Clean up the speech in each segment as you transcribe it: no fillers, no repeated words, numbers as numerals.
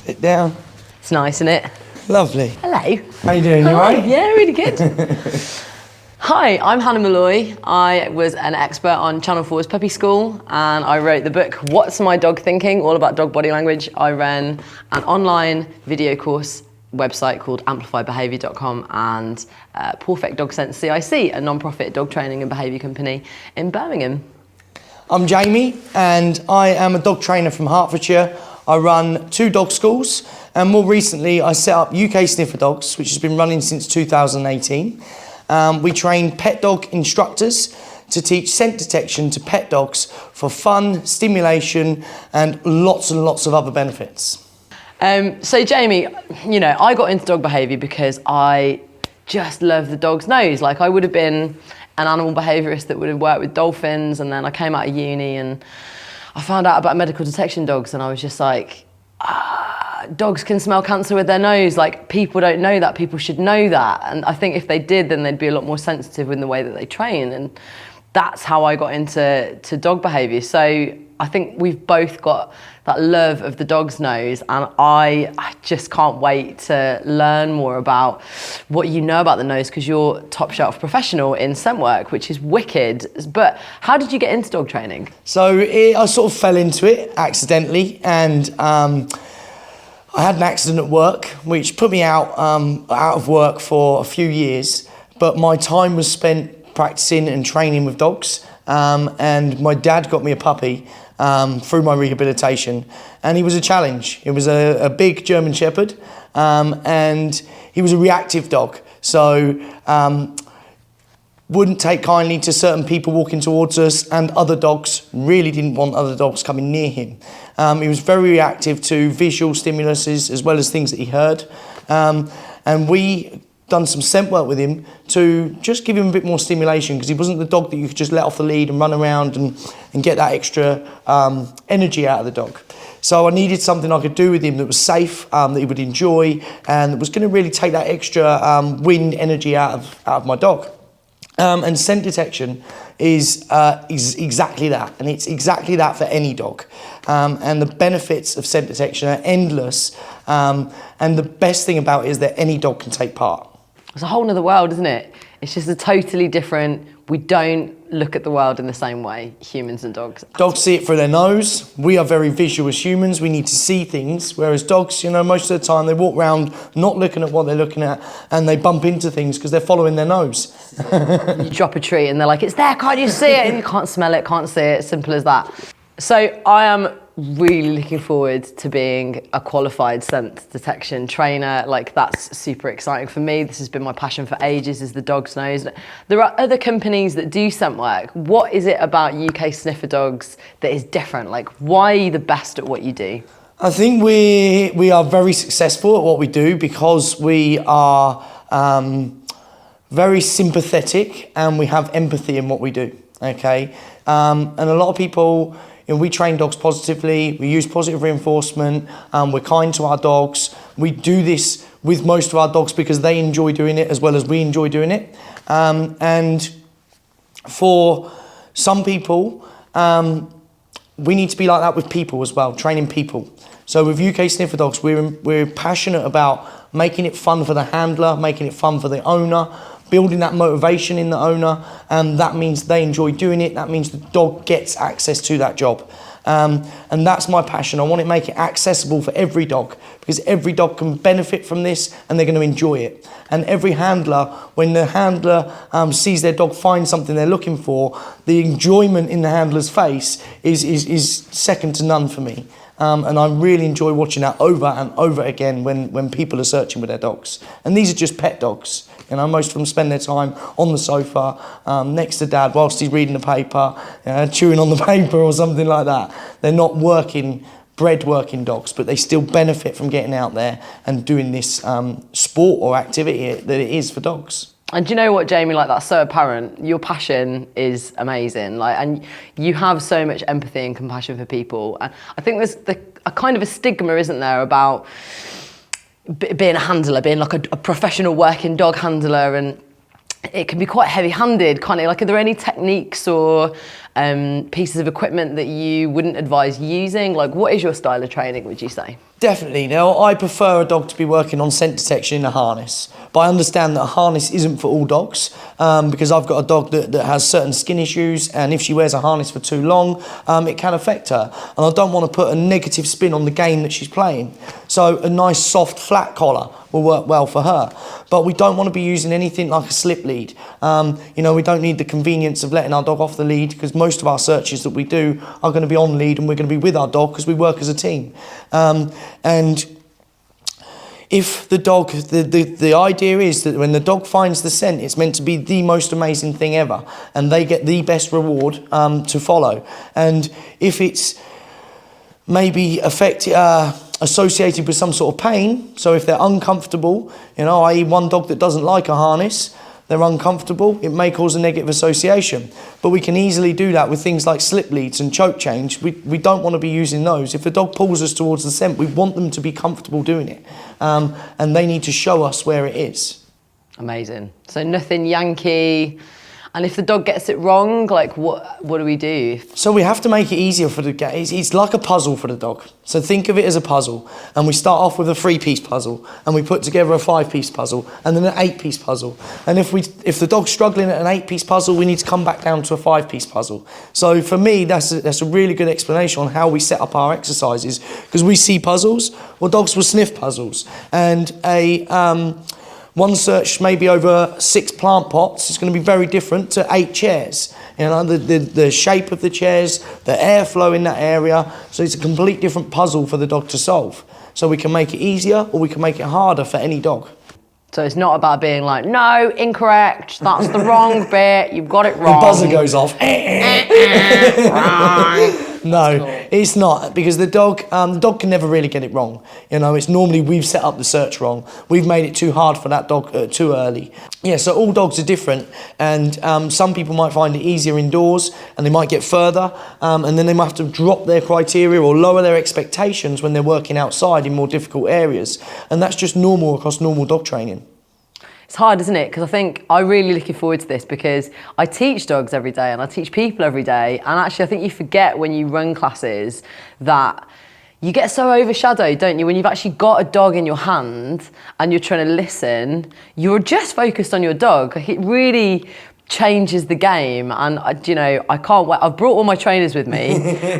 Sit down. It's nice, isn't it? Lovely. Hello. How you doing? You all right? Yeah, really good. Hi, I'm Hannah Malloy. I was an expert on Channel 4's Puppy School, and I wrote the book, What's My Dog Thinking? All about dog body language. I ran an online video course website called amplifybehaviour.com and Perfect Dog Sense CIC, a non-profit dog training and behaviour company in Birmingham. I'm Jamie, and I am a dog trainer from Hertfordshire. I run 2 dog schools, and more recently I set up UK Sniffer Dogs, which has been running since 2018. We train pet dog instructors to teach scent detection to pet dogs for fun, stimulation, and lots of other benefits. So Jamie, you know, I got into dog behaviour because I just love the dog's nose. Like, I would have been an animal behaviourist that would have worked with dolphins, and then I came out of uni and I found out about medical detection dogs, and I was just like, dogs can smell cancer with their nose. Like, people don't know that, people should know that. And I think if they did, then they'd be a lot more sensitive in the way that they train. And that's how I got into dog behaviour. So I think we've both got that love of the dog's nose, and I just can't wait to learn more about what you know about the nose, because you're top shelf professional in scent work, which is wicked. But how did you get into dog training? So I sort of fell into it accidentally, and I had an accident at work which put me out of work for a few years, but my time was spent practicing and training with dogs, and my dad got me a puppy through my rehabilitation, and he was a challenge. It was a big German Shepherd, and he was a reactive dog, so wouldn't take kindly to certain people walking towards us, and other dogs really didn't want other dogs coming near him. He was very reactive to visual stimuluses as well as things that he heard, and we done some scent work with him to just give him a bit more stimulation, because he wasn't the dog that you could just let off the lead and run around and get that extra energy out of the dog. So I needed something I could do with him that was safe, that he would enjoy, and that was going to really take that extra wind energy out of my dog. And scent detection is exactly that, and it's exactly that for any dog. And the benefits of scent detection are endless, and the best thing about it is that any dog can take part. It's a whole nother world, isn't it? It's just a totally different, we don't look at the world in the same way, humans and dogs. Dogs see it through their nose. We are very visual as humans. We need to see things, whereas dogs, you know, most of the time they walk around not looking at what they're looking at, and they bump into things because they're following their nose. You drop a treat and they're like, it's there, can't you see it? And you can't smell it, can't see it, simple as that. So I am really looking forward to being a qualified scent detection trainer. Like, that's super exciting for me. This has been my passion for ages, is the dog's nose. There are other companies that do scent work. What is it about UK Sniffer Dogs that is different? Like, why are you the best at what you do? I think we are very successful at what we do because we are very sympathetic, and we have empathy in what we do, okay? And a lot of people, you know, we train dogs positively, we use positive reinforcement, we're kind to our dogs. We do this with most of our dogs because they enjoy doing it as well as we enjoy doing it. And for some people, we need to be like that with people as well, training people. So with UK Sniffer Dogs, we're passionate about making it fun for the handler, making it fun for the owner, building that motivation in the owner, and that means they enjoy doing it. That means the dog gets access to that job. And that's my passion. I want to make it accessible for every dog, because every dog can benefit from this and they're going to enjoy it. And every handler, when the handler sees their dog find something they're looking for, the enjoyment in the handler's face is second to none for me. And I really enjoy watching that over and over again when people are searching with their dogs. And these are just pet dogs. You know, most of them spend their time on the sofa next to dad whilst he's reading the paper, chewing on the paper or something like that. They're not bred working dogs, but they still benefit from getting out there and doing this sport or activity that it is for dogs. And do you know what, Jamie, like, that's so apparent. Your passion is amazing, like, and you have so much empathy and compassion for people. And I think there's a kind of a stigma, isn't there, about being a handler, being like a professional working dog handler, and it can be quite heavy-handed, kind of like, are there any techniques or pieces of equipment that you wouldn't advise using? Like, what is your style of training, would you say? Definitely. Now, I prefer a dog to be working on scent detection in a harness, but I understand that a harness isn't for all dogs, because I've got a dog that has certain skin issues, and if she wears a harness for too long, it can affect her. And I don't want to put a negative spin on the game that she's playing. So a nice, soft, flat collar will work well for her. But we don't want to be using anything like a slip lead. You know, we don't need the convenience of letting our dog off the lead, because most of our searches that we do are going to be on lead, and we're going to be with our dog because we work as a team. And if the dog, the idea is that when the dog finds the scent, it's meant to be the most amazing thing ever, and they get the best reward to follow. And if it's maybe associated with some sort of pain, so if they're uncomfortable, you know, i.e. one dog that doesn't like a harness, they're uncomfortable, it may cause a negative association. But we can easily do that with things like slip leads and choke change. We don't want to be using those. If the dog pulls us towards the scent, we want them to be comfortable doing it. And they need to show us where it is. Amazing. So nothing Yankee. And if the dog gets it wrong, like what do we do? So we have to make it easier for the dog. It's like a puzzle for the dog. So think of it as a puzzle. And we start off with a 3-piece puzzle, and we put together a 5-piece puzzle, and then an 8-piece puzzle. And if the dog's struggling at an 8-piece puzzle, we need to come back down to a 5-piece puzzle. So for me, that's a really good explanation on how we set up our exercises, because we see puzzles, well, dogs will sniff puzzles. And one search maybe over 6 plant pots is going to be very different to 8 chairs. You know, the shape of the chairs, the airflow in that area. So it's a complete different puzzle for the dog to solve. So we can make it easier, or we can make it harder for any dog. So it's not about being like, no, incorrect, that's the wrong bit, you've got it wrong. The buzzer goes off. No, it's not, because the dog can never really get it wrong. You know, it's normally we've set up the search wrong. We've made it too hard for that dog too early. Yeah, so all dogs are different, and some people might find it easier indoors, and they might get further, and then they might have to drop their criteria or lower their expectations when they're working outside in more difficult areas. And that's just normal across normal dog training. It's hard, isn't it? Because I think I'm really looking forward to this, because I teach dogs every day and I teach people every day. And actually, I think you forget when you run classes that you get so overshadowed, don't you? When you've actually got a dog in your hand and you're trying to listen, you're just focused on your dog. It really changes the game, and I can't wait. I've brought all my trainers with me,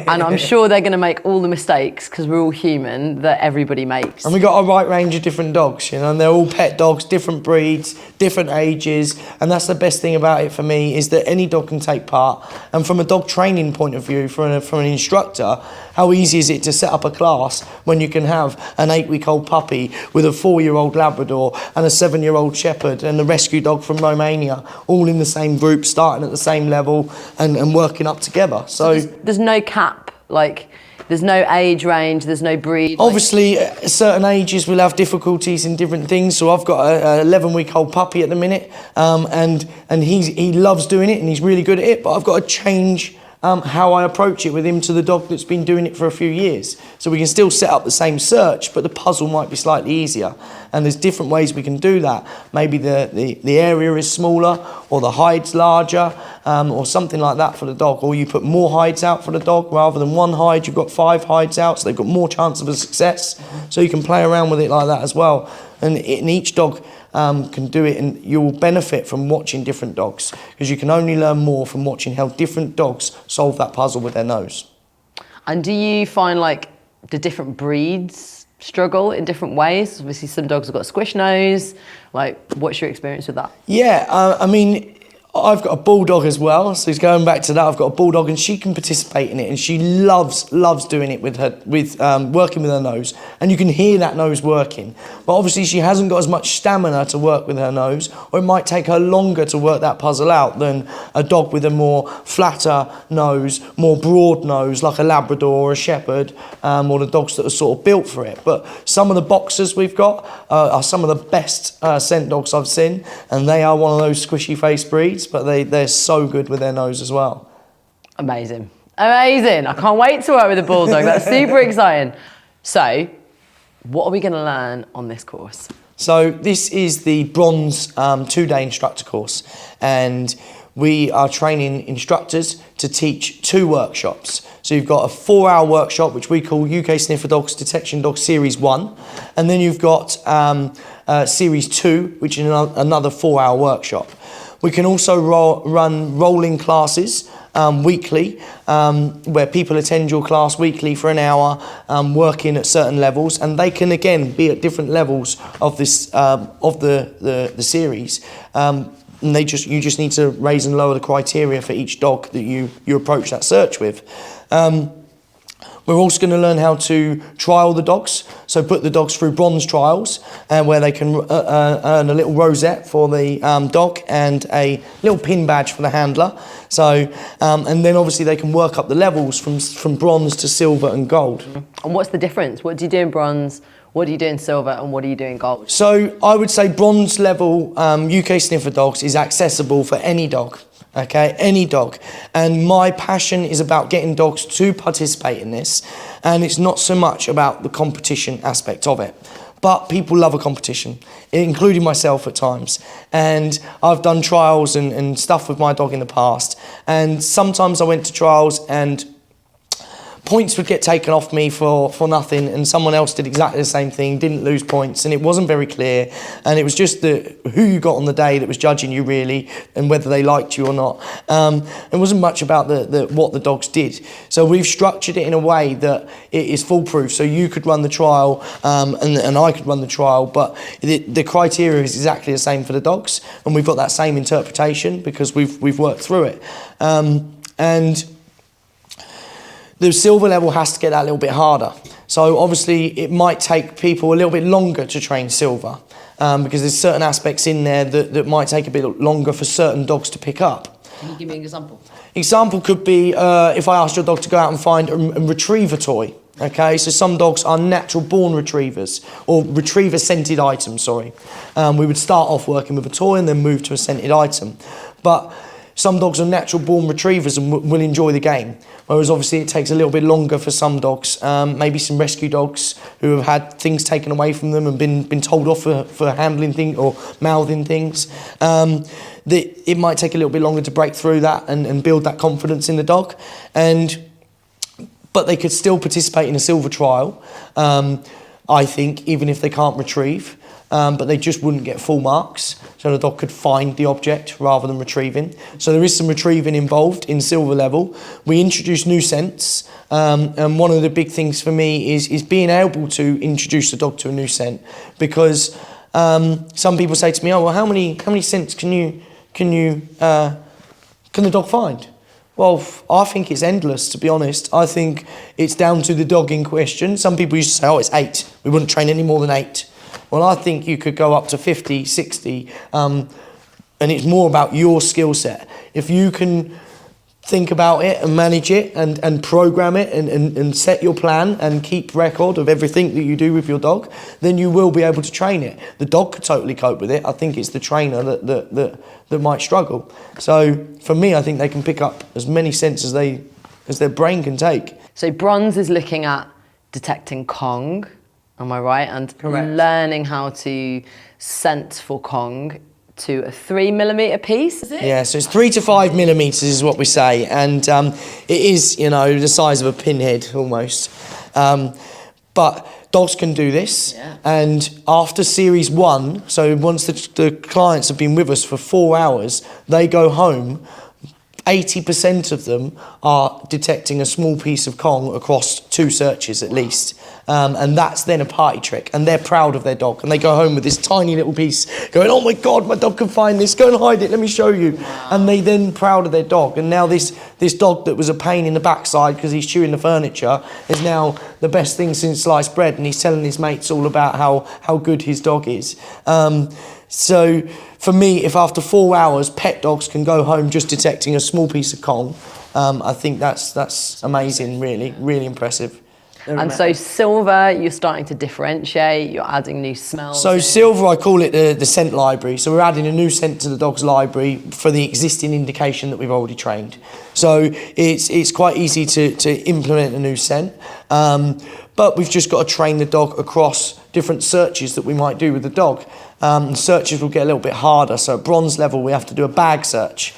and I'm sure they're going to make all the mistakes, because we're all human, that everybody makes. And we got a right range of different dogs, you know, and they're all pet dogs, different breeds, different ages, and that's the best thing about it for me, is that any dog can take part. And from a dog training point of view, from an instructor, how easy is it to set up a class when you can have an 8-week-old puppy with a 4-year-old Labrador and a 7-year-old Shepherd and a rescue dog from Romania, all in the same group, starting at the same level and working up together. So there's no cap, like there's no age range, there's no breed. Obviously, at certain ages will have difficulties in different things. So I've got an 11-week-old puppy at the minute, and he loves doing it and he's really good at it. But I've got to change how I approach it with him to the dog that's been doing it for a few years. So we can still set up the same search, but the puzzle might be slightly easier. And there's different ways we can do that. Maybe the area is smaller, or the hide's larger, or something like that for the dog. Or you put more hides out for the dog. Rather than 1 hide, you've got 5 hides out, so they've got more chance of a success. So you can play around with it like that as well. And each dog can do it, and you will benefit from watching different dogs, because you can only learn more from watching how different dogs solve that puzzle with their nose. And do you find like the different breeds struggle in different ways? Obviously some dogs have got a squish nose. Like, what's your experience with that? Yeah, I mean, I've got a bulldog as well, so it's going back to that. I've got a bulldog, and she can participate in it, and she loves doing it with working with her nose, and you can hear that nose working. But obviously, she hasn't got as much stamina to work with her nose, or it might take her longer to work that puzzle out than a dog with a more flatter nose, more broad nose, like a Labrador or a Shepherd, or the dogs that are sort of built for it. But some of the boxers we've got are some of the best scent dogs I've seen, and they are one of those squishy-faced breeds. But they're so good with their nose as well. Amazing. Amazing. I can't wait to work with a bulldog. That's super exciting. So, what are we going to learn on this course? So this is the bronze 2-day instructor course, and we are training instructors to teach 2 workshops. So you've got a 4-hour workshop, which we call UK Sniffer Dogs Detection Dog Series 1, and then you've got Series 2, which is another 4-hour workshop. We can also run rolling classes weekly, where people attend your class weekly for an hour, working at certain levels, and they can again be at different levels of this of the series. And you just need to raise and lower the criteria for each dog that you approach that search with. We're also going to learn how to trial the dogs, so put the dogs through bronze trials, where they can earn a little rosette for the dog and a little pin badge for the handler. So, and then obviously they can work up the levels from bronze to silver and gold. And what's the difference? What do you do in bronze? What do you do in silver, and what do you do in gold? So I would say bronze level UK Sniffer Dogs is accessible for any dog. Okay, any dog. And my passion is about getting dogs to participate in this, and it's not so much about the competition aspect of it. But people love a competition, including myself at times. And I've done trials and stuff with my dog in the past, and sometimes I went to trials and points would get taken off me for nothing, and someone else did exactly the same thing, didn't lose points, and it wasn't very clear, and it was just who you got on the day that was judging you really, and whether they liked you or not. It wasn't much about what the dogs did. So we've structured it in a way that it is foolproof, so you could run the trial, and I could run the trial, but the criteria is exactly the same for the dogs, and we've got that same interpretation because we've worked through it. And the silver level has to get that a little bit harder. So obviously it might take people a little bit longer to train silver, because there's certain aspects in there that might take a bit longer for certain dogs to pick up. Can you give me an example? Example could be if I asked your dog to go out and find a retriever toy. Okay, so some dogs are natural born retrievers, or retriever scented items, sorry. We would start off working with a toy and then move to a scented item. But some dogs are natural born retrievers and will enjoy the game, whereas obviously it takes a little bit longer for some dogs, maybe some rescue dogs who have had things taken away from them and been told off for handling things or mouthing things. It might take a little bit longer to break through that and build that confidence in the dog, but they could still participate in a silver trial, I think, even if they can't retrieve. But they just wouldn't get full marks, so the dog could find the object rather than retrieving. So there is some retrieving involved in silver level. We introduce new scents, and one of the big things for me is being able to introduce the dog to a new scent, because some people say to me, "Oh, well, how many scents can the dog find?" Well, I think it's endless, to be honest. I think it's down to the dog in question. Some people used to say, "Oh, it's 8. We wouldn't train any more than 8." Well, I think you could go up to 50, 60, and it's more about your skill set. If you can think about it and manage it and program it and set your plan and keep record of everything that you do with your dog, then you will be able to train it. The dog could totally cope with it. I think it's the trainer that might struggle. So for me, I think they can pick up as many scents as their brain can take. So bronze is looking at detecting Kong. Am I right? And Correct. Learning how to scent for Kong to a 3mm piece, is it? Yeah, so it's 3 to 5 millimeters is what we say, and it is, the size of a pinhead almost. But dogs can do this, Yeah. and after series 1, so once the clients have been with us for 4 hours, they go home. 80% of them are detecting a small piece of Kong across 2 searches at least. And that's then a party trick, and they're proud of their dog, and they go home with this tiny little piece going, "Oh my God, my dog can find this, go and hide it, let me show you." Wow. And they then proud of their dog, and now this dog that was a pain in the backside because he's chewing the furniture is now the best thing since sliced bread, and he's telling his mates all about how good his dog is. So for me, if after 4 hours pet dogs can go home just detecting a small piece of Kong, I think that's amazing, really, really impressive. And so silver, you're starting to differentiate, you're adding new smells. So silver, I call it the scent library. So we're adding a new scent to the dog's library for the existing indication that we've already trained. So it's quite easy to implement a new scent, but we've just got to train the dog across different searches that we might do with the dog. Searches will get a little bit harder. So at bronze level, we have to do a bag search,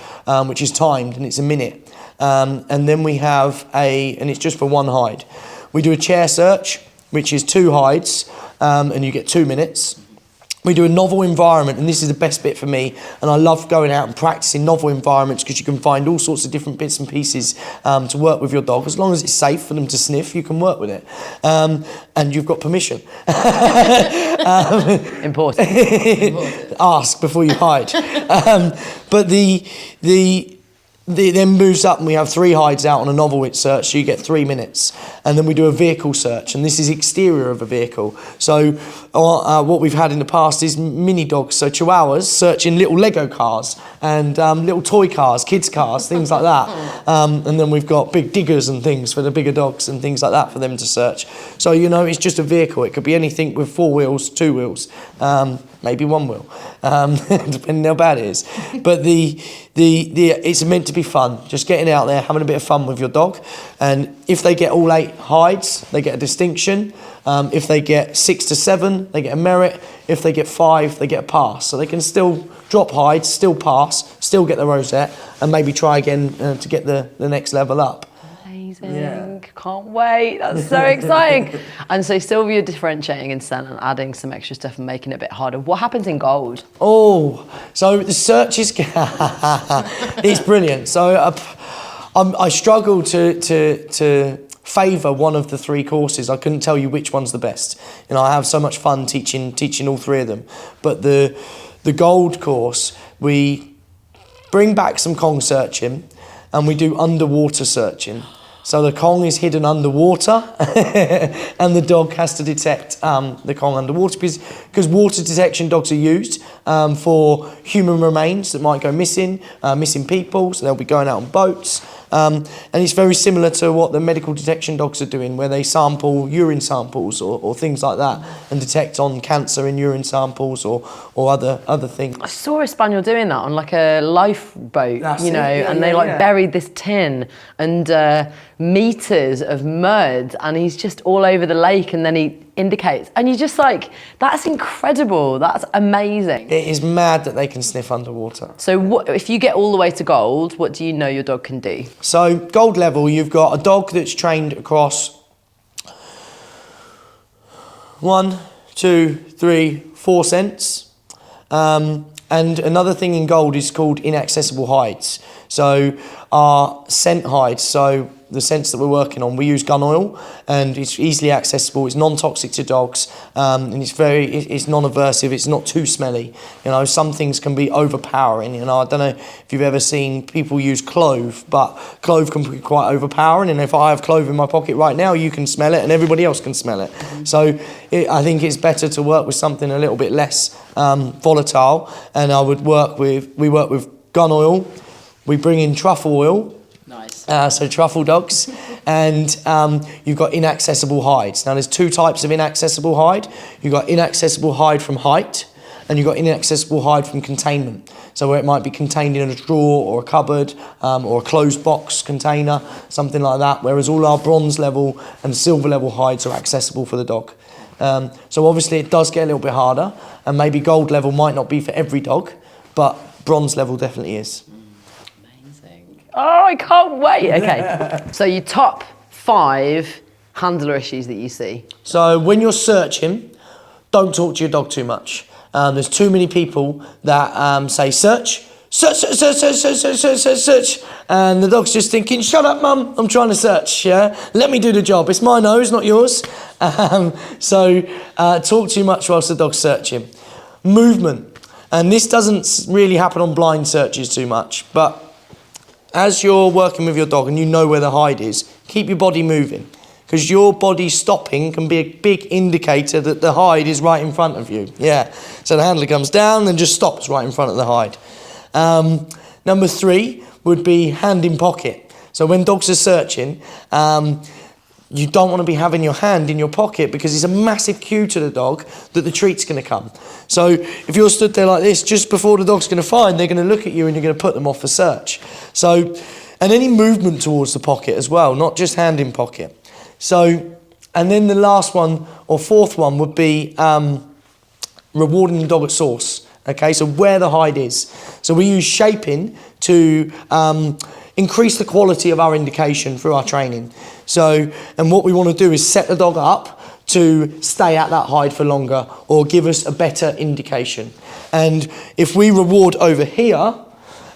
which is timed and it's a minute. And then we have and it's just for one hide. We do a chair search, which is 2 hides, and you get 2 minutes. We do a novel environment, and this is the best bit for me, and I love going out and practicing novel environments because you can find all sorts of different bits and pieces to work with your dog. As long as it's safe for them to sniff, you can work with it. And you've got permission. Important. Ask before you hide. But then moves up and we have 3 hides out on a novel search, so you get 3 minutes. And then we do a vehicle search, and this is exterior of a vehicle. So what we've had in the past is mini dogs, so chihuahuas searching little Lego cars and little toy cars, kids' cars, things like that. And then we've got big diggers and things for the bigger dogs and things like that for them to search. So, it's just a vehicle. It could be anything with 4 wheels, 2 wheels, maybe 1 wheel, depending how bad it is. But it's meant to be fun, just getting out there, having a bit of fun with your dog. And if they get all 8 hides, they get a distinction. If they get 6 to 7, they get a merit. If they get 5, they get a pass. So they can still drop hides, still pass, still get the rosette, and maybe try again to get the next level up. Amazing. Yeah. Can't wait. That's so exciting. And so still you're differentiating and adding some extra stuff and making it a bit harder. What happens in gold? Oh, so the search is it's brilliant. So I struggle to favour one of the 3 courses. I couldn't tell you which one's the best. I have so much fun teaching all 3 of them. But the gold course, we bring back some Kong searching and we do underwater searching. So the Kong is hidden underwater and the dog has to detect the Kong underwater because water detection dogs are used for human remains that might go missing people, so they'll be going out on boats. And it's very similar to what the medical detection dogs are doing, where they sample urine samples or things like that and detect on cancer in urine samples or other things. I saw a spaniel doing that on like a lifeboat, and they buried this tin and meters of mud, and he's just all over the lake, and then he indicates, and you're just like, that's incredible, that's amazing. It is mad that they can sniff underwater. So what if you get all the way to gold, what do you know your dog can do? So gold level, you've got a dog that's trained across 1, 2, 3, 4 scents. And another thing in gold is called inaccessible hides. So our scent hides, so the scents that we're working on, we use gun oil, and it's easily accessible. It's non-toxic to dogs, and it's non-aversive. It's not too smelly. Some things can be overpowering. I don't know if you've ever seen people use clove, but clove can be quite overpowering. And if I have clove in my pocket right now, you can smell it, and everybody else can smell it. Mm-hmm. So I think it's better to work with something a little bit less volatile. And we work with gun oil. We bring in truffle oil. Nice. So truffle dogs, and you've got inaccessible hides. Now there's 2 types of inaccessible hide. You've got inaccessible hide from height, and you've got inaccessible hide from containment. So where it might be contained in a drawer or a cupboard or a closed box container, something like that, whereas all our bronze level and silver level hides are accessible for the dog. So obviously it does get a little bit harder, and maybe gold level might not be for every dog, but bronze level definitely is. Oh, I can't wait. Okay, so your top 5 handler issues that you see. So when you're searching, don't talk to your dog too much. There's too many people that say search, and the dog's just thinking, shut up, mum, I'm trying to search, yeah? Let me do the job. It's my nose, not yours. So talk too much whilst the dog's searching. Movement, and this doesn't really happen on blind searches too much, but as you're working with your dog and you know where the hide is, keep your body moving, because your body stopping can be a big indicator that the hide is right in front of you. Yeah, so the handler comes down and just stops right in front of the hide. Number 3 would be hand in pocket. So when dogs are searching, you don't want to be having your hand in your pocket, because it's a massive cue to the dog that the treat's going to come. So if you're stood there like this, just before the dog's going to find, they're going to look at you and you're going to put them off for search. So, and any movement towards the pocket as well, not just hand in pocket. So And then the last one, or fourth one, would be rewarding the dog at source. Okay, so where the hide is. So we use shaping to increase the quality of our indication through our training. So, and what we want to do is set the dog up to stay at that hide for longer or give us a better indication. And if we reward over here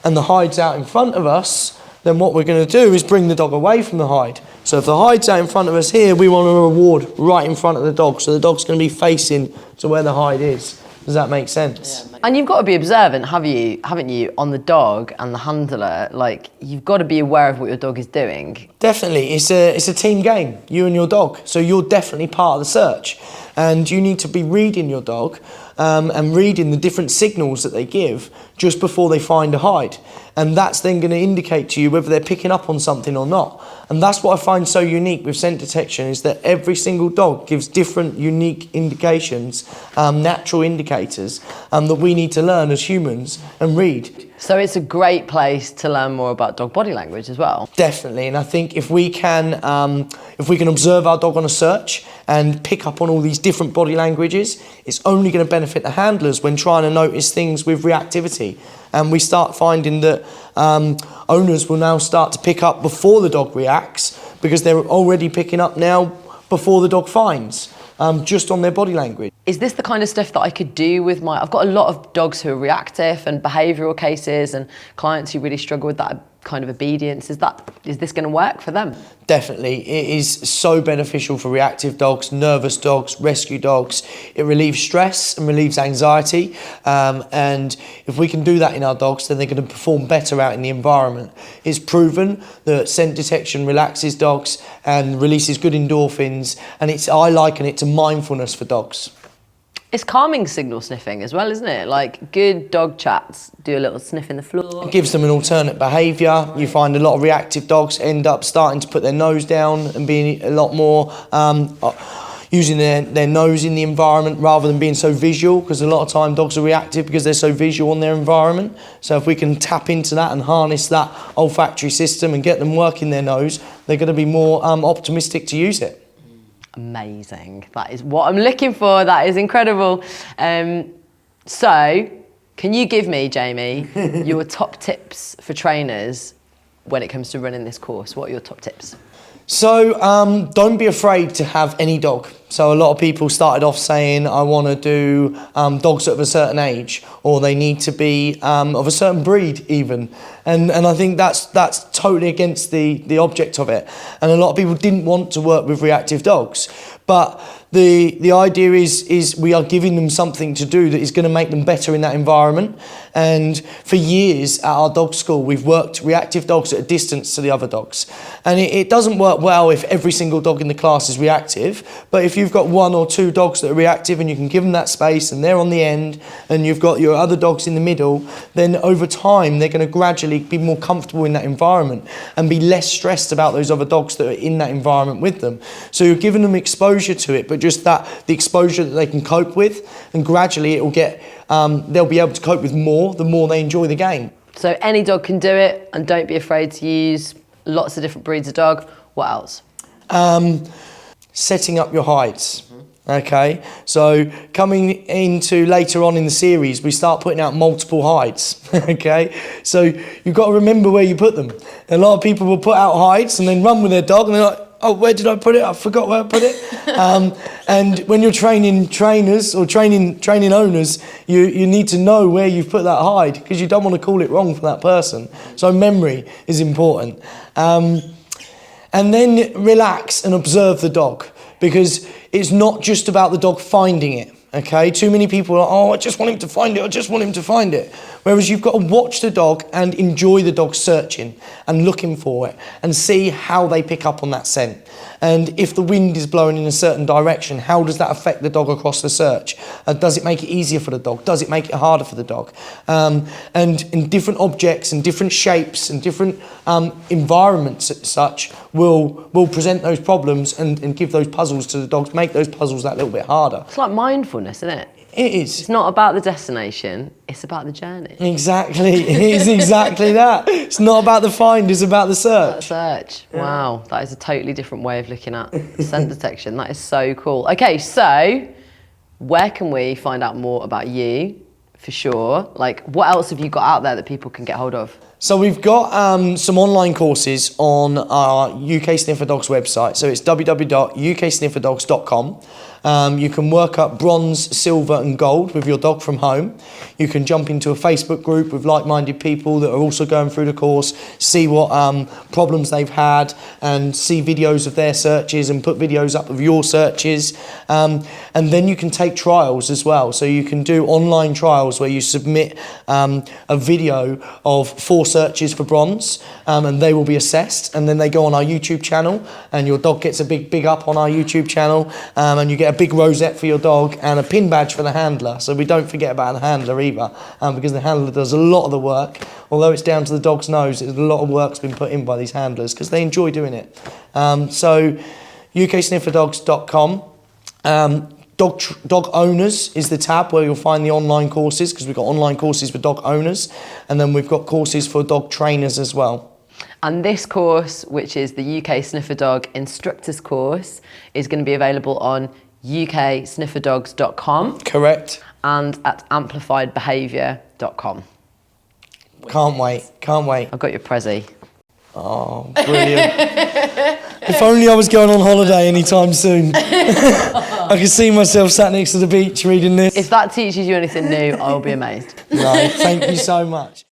and the hide's out in front of us, then what we're going to do is bring the dog away from the hide. So if the hide's out in front of us here, we want to reward right in front of the dog. So the dog's going to be facing to where the hide is. Does that make sense? Yeah, and you've got to be observant, haven't you, on the dog and the handler? Like, you've got to be aware of what your dog is doing. Definitely. It's a team game, you and your dog. So you're definitely part of the search. And you need to be reading your dog and reading the different signals that they give just before they find a hide. And that's then going to indicate to you whether they're picking up on something or not. And that's what I find so unique with scent detection, is that every single dog gives different unique indications, natural indicators, that we need to learn as humans and read. So it's a great place to learn more about dog body language as well. Definitely, and I think if we can observe our dog on a search and pick up on all these different body languages, it's only going to benefit the handlers when trying to notice things with reactivity. And we start finding that owners will now start to pick up before the dog reacts, because they're already picking up now before the dog finds, just on their body language. Is this the kind of stuff that I could do with I've got a lot of dogs who are reactive and behavioural cases and clients who really struggle with that kind of obedience. Is this going to work for them? Definitely. It is so beneficial for reactive dogs, nervous dogs, rescue dogs. It relieves stress and relieves anxiety. And if we can do that in our dogs, then they're going to perform better out in the environment. It's proven that scent detection relaxes dogs and releases good endorphins. And I liken it to mindfulness for dogs. It's calming signal sniffing as well, isn't it? Like, good dog chats, do a little sniff in the floor. It gives them an alternate behaviour. You find a lot of reactive dogs end up starting to put their nose down and being a lot more using their nose in the environment rather than being so visual, because a lot of time dogs are reactive because they're so visual on their environment. So if we can tap into that and harness that olfactory system and get them working their nose, they're going to be more optimistic to use it. Amazing. That is what I'm looking for. That is incredible. So, can you give me, Jamie, your top tips for trainers when it comes to running this course? What are your top tips? So don't be afraid to have any dog. So a lot of people started off saying, I want to do dogs of a certain age, or they need to be of a certain breed even. And I think that's totally against the object of it. And a lot of people didn't want to work with reactive dogs. But the idea is we are giving them something to do that is going to make them better in that environment. And for years at our dog school, we've worked reactive dogs at a distance to the other dogs. And it doesn't work well if every single dog in the class is reactive. But if you've got one or two dogs that are reactive and you can give them that space and they're on the end and you've got your other dogs in the middle, then over time they're going to gradually be more comfortable in that environment and be less stressed about those other dogs that are in that environment with them. So you're giving them exposure to it, but just the exposure that they can cope with, and gradually it will get they'll be able to cope with more the more they enjoy the game. So any dog can do it, and don't be afraid to use lots of different breeds of dog. What else? Setting up your hides. Okay, so coming into later on in the series, we start putting out multiple hides. Okay, so you've got to remember where you put them. A lot of people will put out hides and then run with their dog, and they're like, oh, where did I put it? I forgot where I put it. And when you're training trainers or training owners, you need to know where you've put that hide, because you don't want to call it wrong for that person. So memory is important. And then relax and observe the dog, because it's not just about the dog finding it. Okay, too many people are, oh, I just want him to find it, I just want him to find it. Whereas you've got to watch the dog and enjoy the dog searching and looking for it and see how they pick up on that scent. And if the wind is blowing in a certain direction, how does that affect the dog across the search? Does it make it easier for the dog? Does it make it harder for the dog? And in different objects and different shapes and different environments as such will present those problems and give those puzzles to the dogs, make those puzzles that little bit harder. It's like mindfulness, isn't it? It is. It's not about the destination, it's about the journey. Exactly. It is exactly that. It's not about the find, it's about the search. Search. Wow, that is a totally different way of looking at scent detection. That is so cool. Okay, so where can we find out more about you, for sure? Like, what else have you got out there that people can get hold of? So we've got some online courses on our UK Sniffer Dogs website. So it's www.uksnifferdogs.com. You can work up bronze, silver and gold with your dog from home. You can jump into a Facebook group with like-minded people that are also going through the course, see what problems they've had and see videos of their searches and put videos up of your searches. And then you can take trials as well. So you can do online trials where you submit a video of 4 searches for bronze and they will be assessed, and then they go on our YouTube channel and your dog gets a big up on our YouTube channel, and you get a big rosette for your dog and a pin badge for the handler. So we don't forget about the handler either, because the handler does a lot of the work. Although it's down to the dog's nose, a lot of work's been put in by these handlers because they enjoy doing it. So uksnifferdogs.com. Dog owners is the tab where you'll find the online courses, because we've got online courses for dog owners, and then we've got courses for dog trainers as well. And this course, which is the UK Sniffer Dog Instructors course, is going to be available on uksnifferdogs.com. Correct. And at amplifiedbehaviour.com. Can't wait. I've got your Prezi. Oh, brilliant. If only I was going on holiday anytime soon. I could see myself sat next to the beach reading this. If that teaches you anything new, I'll be amazed. No, thank you so much.